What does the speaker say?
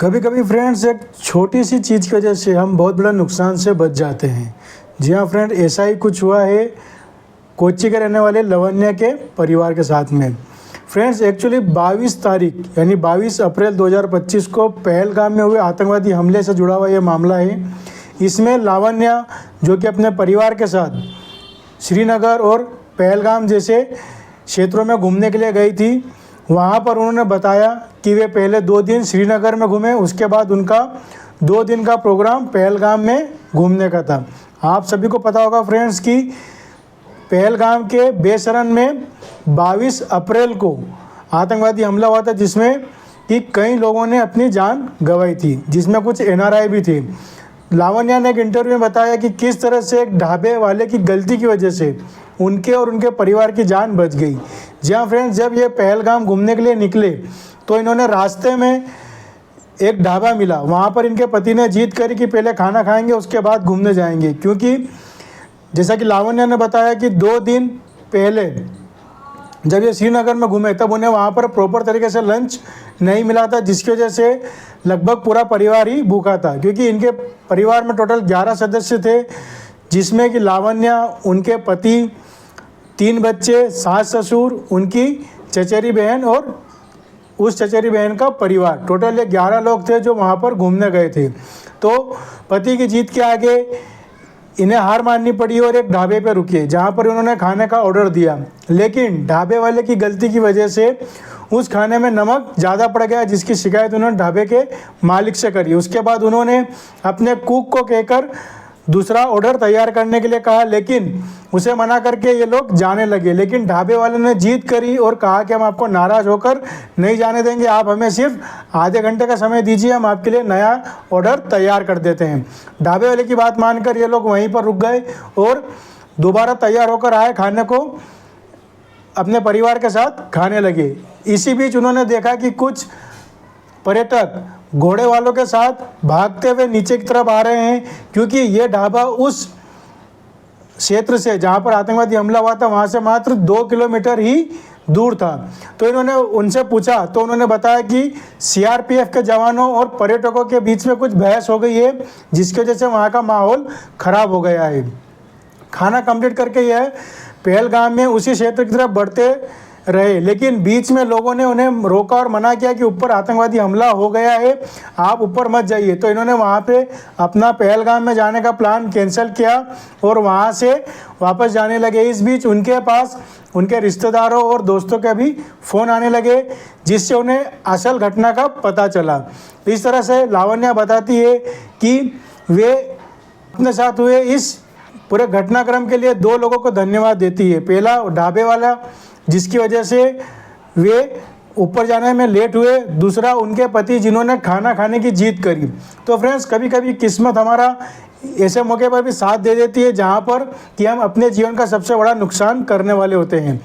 कभी कभी फ्रेंड्स एक छोटी सी चीज़ की वजह से हम बहुत बड़ा नुकसान से बच जाते हैं। जी हाँ फ्रेंड, ऐसा ही कुछ हुआ है कोच्चि के रहने वाले लवन्या के परिवार के साथ में। फ्रेंड्स एक्चुअली 22 तारीख यानी 22 अप्रैल 2025 को पहलगाम में हुए आतंकवादी हमले से जुड़ा हुआ ये मामला है। इसमें लावण्या जो कि अपने परिवार के साथ श्रीनगर और पहलगाम जैसे क्षेत्रों में घूमने के लिए गई थी। वहाँ पर उन्होंने बताया कि वे पहले 2 दिन श्रीनगर में घूमे, उसके बाद उनका 2 दिन का प्रोग्राम पहलगाम में घूमने का था। आप सभी को पता होगा फ्रेंड्स कि पहलगाम के बेसरन में 22 अप्रैल को आतंकवादी हमला हुआ था, जिसमें कि कई लोगों ने अपनी जान गंवाई थी, जिसमें कुछ NRI भी थे। लावण्या ने एक इंटरव्यू में बताया कि किस तरह से एक ढाबे वाले की गलती की वजह से उनके और उनके परिवार की जान बच गई। जी हाँ फ्रेंड्स, जब ये पहलगाम घूमने के लिए निकले तो इन्होंने रास्ते में एक ढाबा मिला। वहाँ पर इनके पति ने जिद करी कि पहले खाना खाएंगे उसके बाद घूमने जाएंगे, क्योंकि जैसा कि लावण्या ने बताया कि 2 दिन पहले जब ये श्रीनगर में घूमे तब उन्हें वहाँ पर प्रॉपर तरीके से लंच नहीं मिला था, जिसकी वजह से लगभग पूरा परिवार ही भूखा था। क्योंकि इनके परिवार में टोटल 11 सदस्य थे, जिसमें कि लावण्या, उनके पति, 3 बच्चे, सास ससुर, उनकी चचेरी बहन और उस चचेरी बहन का परिवार, टोटल ये 11 लोग थे जो वहाँ पर घूमने गए थे। तो पति की जीत के आगे इन्हें हार माननी पड़ी और एक ढाबे पर रुके, जहाँ पर उन्होंने खाने का ऑर्डर दिया। लेकिन ढाबे वाले की गलती की वजह से उस खाने में नमक ज़्यादा पड़ गया, जिसकी शिकायत उन्होंने ढाबे के मालिक से करी। उसके बाद उन्होंने अपने कुक को कहकर दूसरा ऑर्डर तैयार करने के लिए कहा, लेकिन उसे मना करके ये लोग जाने लगे। लेकिन ढाबे वाले ने जीत करी और कहा कि हम आपको नाराज़ होकर नहीं जाने देंगे, आप हमें सिर्फ आधे घंटे का समय दीजिए, हम आपके लिए नया ऑर्डर तैयार कर देते हैं। ढाबे वाले की बात मानकर ये लोग वहीं पर रुक गए और दोबारा तैयार होकर आए खाने को अपने परिवार के साथ खाने लगे। इसी बीच उन्होंने देखा कि कुछ पर्यटक घोड़े वालों के साथ भागते हुए नीचे की तरफ आ रहे हैं, क्योंकि ये ढाबा उस क्षेत्र से जहाँ पर आतंकवादी हमला हुआ था वहाँ से मात्र 2 किलोमीटर ही दूर था। तो इन्होंने उनसे पूछा तो उन्होंने बताया कि CRPF के जवानों और पर्यटकों के बीच में कुछ बहस हो गई है, जिसकी वजह से वहाँ का माहौल ख़राब हो गया है। खाना कंप्लीट करके यह पहलगाम में उसी क्षेत्र की तरफ बढ़ते रहे, लेकिन बीच में लोगों ने उन्हें रोका और मना किया कि ऊपर आतंकवादी हमला हो गया है, आप ऊपर मत जाइए। तो इन्होंने वहाँ पे अपना पहलगाम में जाने का प्लान कैंसिल किया और वहाँ से वापस जाने लगे। इस बीच उनके पास उनके रिश्तेदारों और दोस्तों के भी फ़ोन आने लगे, जिससे उन्हें असल घटना का पता चला। इस तरह से लावण्या बताती है कि वे अपने साथ हुए इस पूरे घटनाक्रम के लिए 2 लोगों को धन्यवाद देती है। पहला ढाबे वाला, जिसकी वजह से वे ऊपर जाने में लेट हुए। दूसरा उनके पति, जिन्होंने खाना खाने की जिद करी। तो फ्रेंड्स, कभी कभी किस्मत हमारा ऐसे मौके पर भी साथ दे देती है जहां पर कि हम अपने जीवन का सबसे बड़ा नुकसान करने वाले होते हैं।